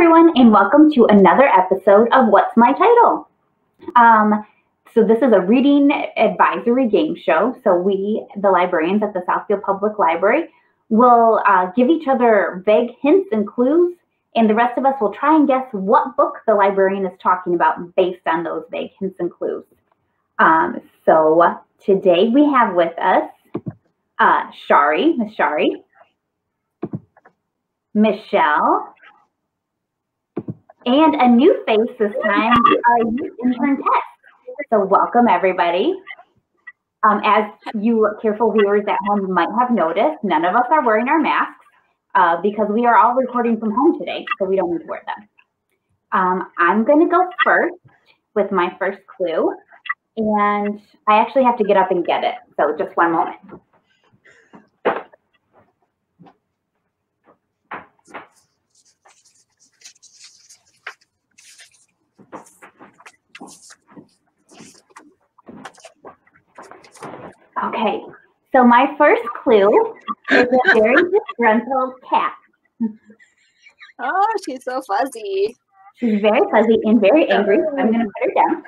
everyone, and welcome to another episode of What's My Title? So this is a reading advisory game show. So we, the librarians at the Southfield Public Library, will give each other vague hints and clues, and the rest of us will try and guess what book the librarian is talking about based on those vague hints and clues. So today we have with us Shari, Miss Shari, Michelle, and a new face this time, our youth intern Tess. So welcome everybody. As you careful viewers at home might have noticed, none of us are wearing our masks because we are all recording from home today, so we don't need to wear them. I'm going to go first with my first clue, and I actually have to get up and get it, so just one moment. Okay, so my first clue is a very disgruntled cat. Oh, she's so fuzzy. She's very fuzzy and very angry. So I'm going to put her down.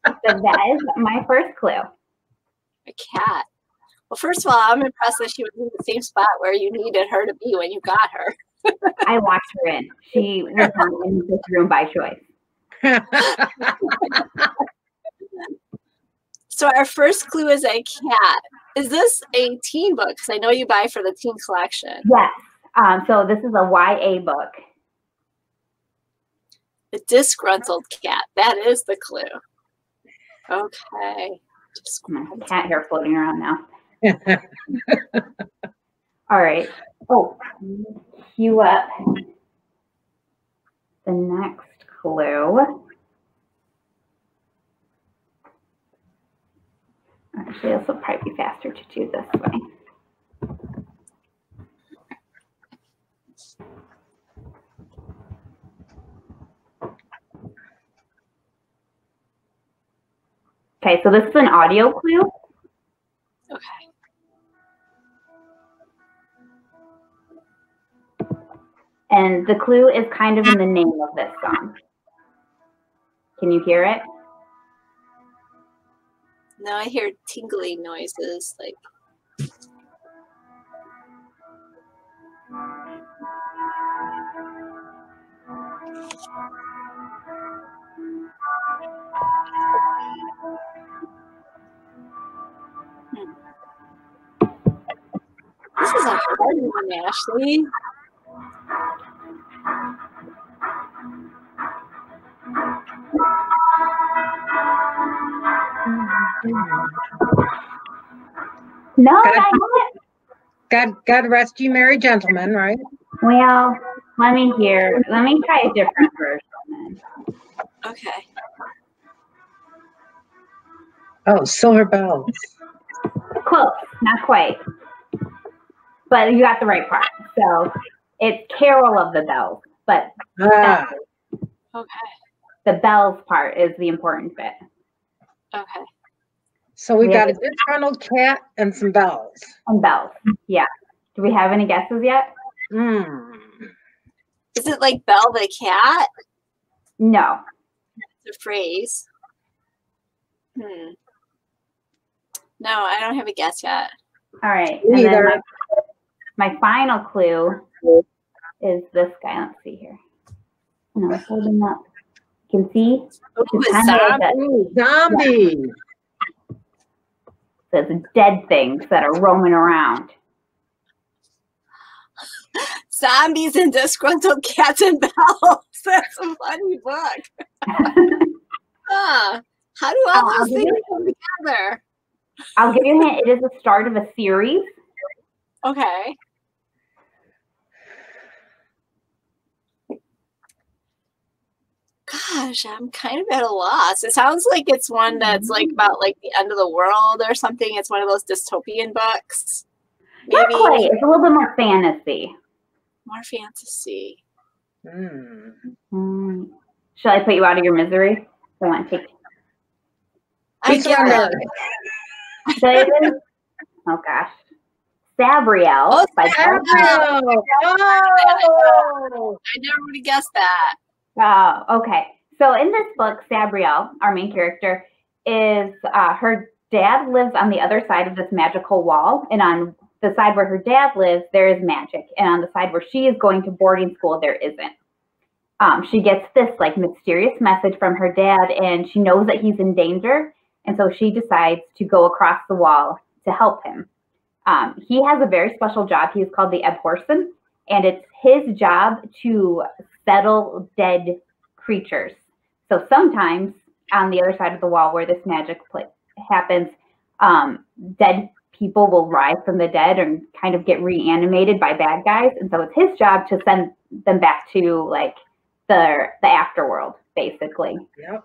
So that is my first clue. A cat. Well, first of all, I'm impressed that she was in the same spot where you needed her to be when you got her. I walked her in. She was not in this room by choice. So our first clue is a cat. Is this a teen book? Because I know you buy for the teen collection. Yes. So this is a YA book. The disgruntled cat. That is the clue. Okay. Cat hair floating around now. All right. Oh, cue up the next clue. Actually, this will probably be faster to do this way. Okay, so this is an audio clue. Okay. And the clue is kind of in the name of this song. Can you hear it? No, I hear tingling noises, like. This is a hard one, Ashley. No, not yet. God rest you, merry gentlemen, right? Well, let me hear. Let me try a different version. Okay. Oh, Silver Bells. Close, not quite. But you got the right part. So it's Carol of the Bells, but Okay. the bells part is the important bit. Okay. So we got a disgruntled cat and some bells. And bells, yeah. Do we have any guesses yet? Is it like Belle the cat? No. It's a phrase. No, I don't have a guess yet. All right. And then my final clue is this guy. Let's see here. No, I'm holding up. You can see? Ooh, Zombie. There's dead things that are roaming around. Zombies and disgruntled cats and bells. That's a funny book. How do all those things come together? I'll give you a hint. It is the start of a series. Okay. Gosh, I'm kind of at a loss. It sounds like it's one that's like about like the end of the world or something. It's one of those dystopian books. Maybe. Not quite. It's a little bit more fantasy. More fantasy. Shall I put you out of your misery? I want to take. I get it. Oh gosh. Sabriel. by Sabriel. Oh. I never would have guessed that. Oh, okay. So in this book, Sabriel, our main character, is her dad lives on the other side of this magical wall, and on the side where her dad lives, there is magic, and on the side where she is going to boarding school, there isn't. She gets this like mysterious message from her dad, and she knows that he's in danger, and so she decides to go across the wall to help him. He has a very special job. He is called the Abhorsen, and it's his job to settle dead creatures. So sometimes on the other side of the wall where this magic happens, dead people will rise from the dead and kind of get reanimated by bad guys. And so it's his job to send them back to like the afterworld, basically. Yep.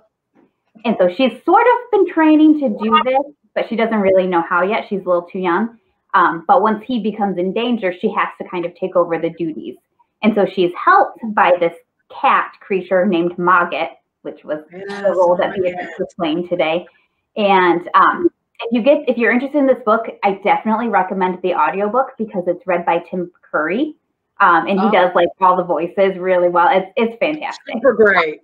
And so she's sort of been training to do this, but she doesn't really know how yet. She's a little too young. But once he becomes in danger, she has to kind of take over the duties. And so she's helped by this cat creature named Mogget, which was the role that Beatrice was playing today. And if you're interested in this book, I definitely recommend the audiobook because it's read by Tim Curry. And he does like all the voices really well. It's fantastic. Super great.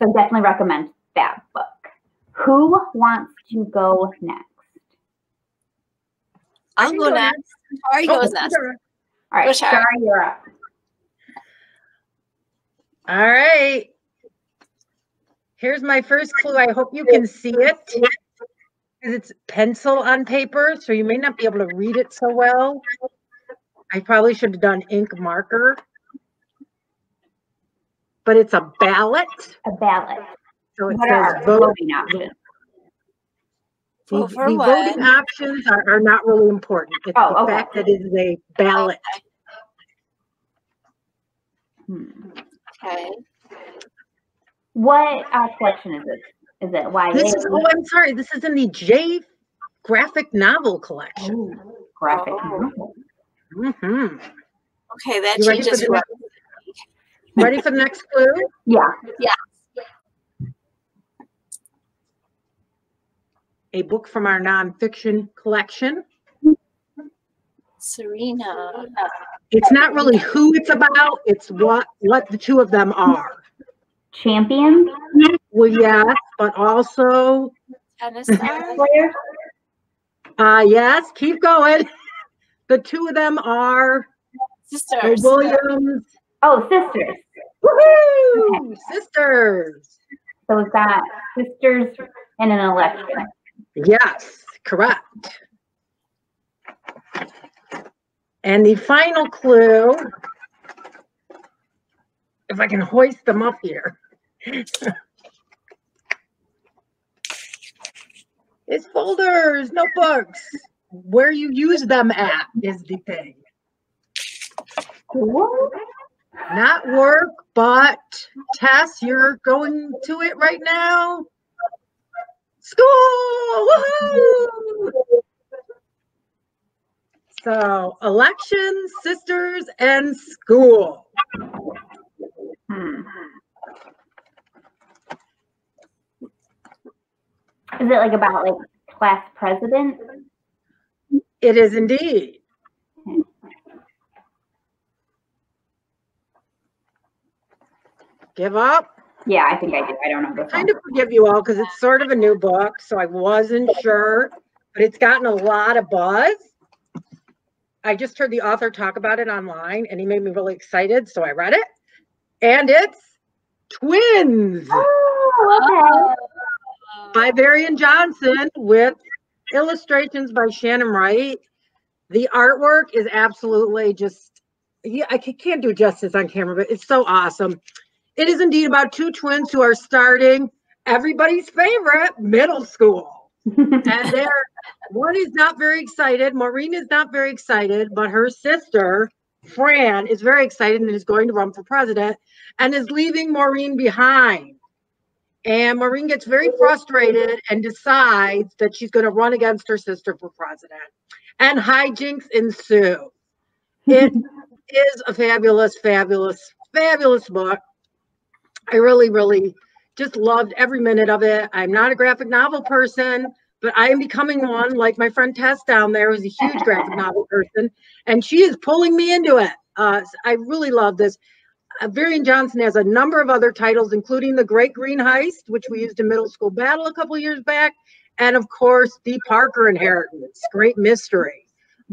So definitely recommend that book. Who wants to go next? I'll go next. Shari goes next. All right, Shari, you're up. All right. Here's my first clue. I hope you can see it. It's pencil on paper, so you may not be able to read it so well. I probably should have done ink marker. But it's a ballot. A ballot. So it What says are voting options? The voting options are not really important. It's the fact that it is a ballot. Okay. What collection is this? Is it YA? I'm sorry. This is in the J graphic novel collection. Ooh, graphic novel. Mm-hmm. Okay, that changes who Ready for the next clue? Yeah. Yeah. A book from our nonfiction collection. Serena. It's not really who it's about. It's what the two of them are. Champions? Well, yes, but also Tennis star? Players? Yes, keep going. The two of them are Sisters. Williams. Oh, sisters. Woohoo! Sisters. So we've got sisters in an election. Yes, correct. And the final clue, if I can hoist them up here, is folders, notebooks. Where you use them at is the thing. What? Not work, but Tess, you're going to it right now. School! Woohoo! So, elections, sisters, and school. Is it like about like class president? It is indeed. Give up? Yeah, I think I do. I don't know. I kind of forgive you all because it's sort of a new book, so I wasn't sure, but it's gotten a lot of buzz. I just heard the author talk about it online, and he made me really excited, so I read it. And it's Twins by Varian Johnson with illustrations by Shannon Wright. The artwork is absolutely just, yeah, I can't do justice on camera, but it's so awesome. It is indeed about two twins who are starting everybody's favorite middle school. And one is not very excited. Maureen is not very excited, but her sister, Fran, is very excited and is going to run for president and is leaving Maureen behind. And Maureen gets very frustrated and decides that she's going to run against her sister for president. And hijinks ensue. It is a fabulous, fabulous, fabulous book. I really, really just loved every minute of it. I'm not a graphic novel person, but I am becoming one, like my friend Tess down there, who's a huge graphic novel person, and she is pulling me into it. I really love this. Varian Johnson has a number of other titles, including The Great Green Heist, which we used in Middle School Battle a couple of years back, and of course, The Parker Inheritance, Great Mystery.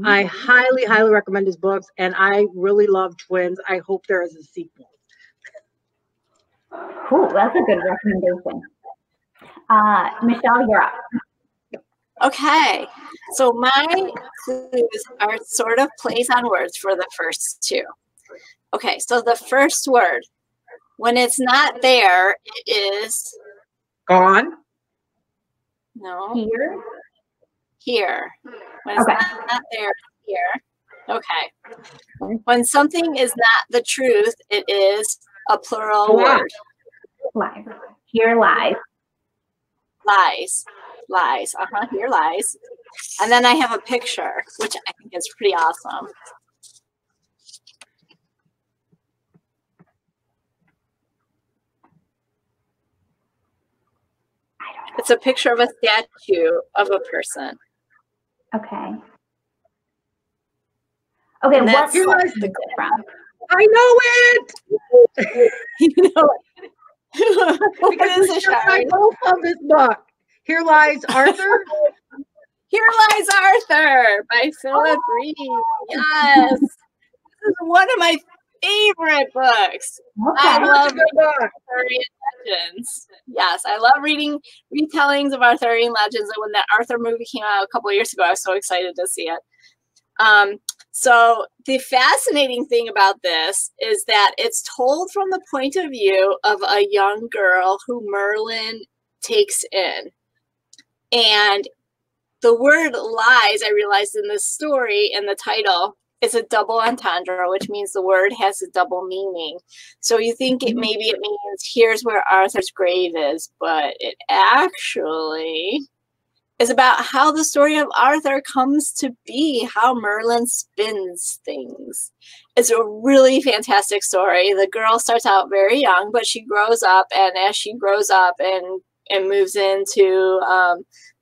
I highly, highly recommend his books, and I really love Twins. I hope there is a sequel. Cool, that's a good recommendation. Michelle, you're up. Okay, so my clues are sort of plays on words for the first two. Okay, so the first word, when it's not there, it is Gone. No. Here. Here. When it's not there, it's here. Okay. When something is not the truth, it is a plural word. Lies. Here lies. Lies. Lies. Here lies. And then I have a picture, which I think is pretty awesome. It's a picture of a statue of a person. Okay. Okay, what's the from? I know it! You know it. What is it, I both of this book. Here Lies Arthur. Here Lies Arthur by Philip Reed. Yes. This is one of my favorite books. Okay. I love Arthurian legends. Yes, I love reading retellings of Arthurian legends. And when that Arthur movie came out a couple of years ago, I was so excited to see it. So the fascinating thing about this is that it's told from the point of view of a young girl who Merlin takes in. And the word lies, I realized in this story, in the title, is a double entendre, which means the word has a double meaning. So you think maybe it means here's where Arthur's grave is, but it actually is about how the story of Arthur comes to be, how Merlin spins things. It's a really fantastic story. The girl starts out very young, but she grows up, and as she grows up and moves into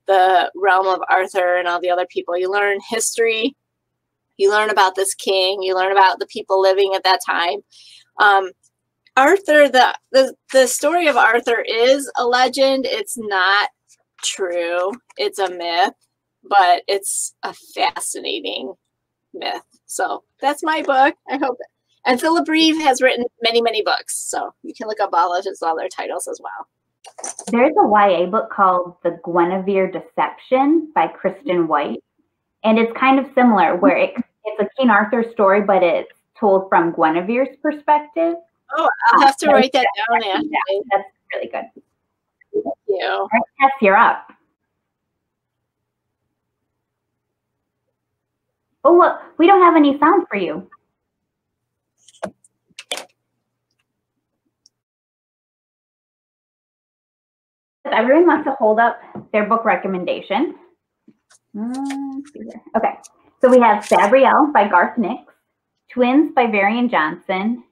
the realm of Arthur and all the other people, you learn history. You learn about this king. You learn about the people living at that time. Arthur, the story of Arthur is a legend. It's not true. It's a myth, but it's a fascinating myth. So that's my book. I hope. And Philip Reed has written many, many books. So you can look up all of his other titles as well. There's a YA book called The Guinevere Deception by Kristen White. And it's kind of similar, where it's a King Arthur story, but it's told from Guinevere's perspective. Oh, I'll have to write that down, Ashley. That's really good. Thank you. All right, Tess, you're up. Oh, look, we don't have any sound for you. Everyone wants to hold up their book recommendation. Okay, so we have Sabriel by Garth Nix, Twins by Varian Johnson,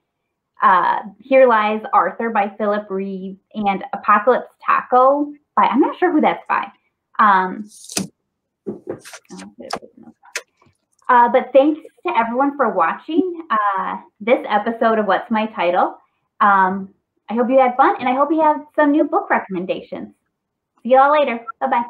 Here Lies Arthur by Philip Reed, and Apocalypse Taco by, I'm not sure who that's by. But thanks to everyone for watching this episode of What's My Title. I hope you had fun, and I hope you have some new book recommendations. See you all later. Bye-bye.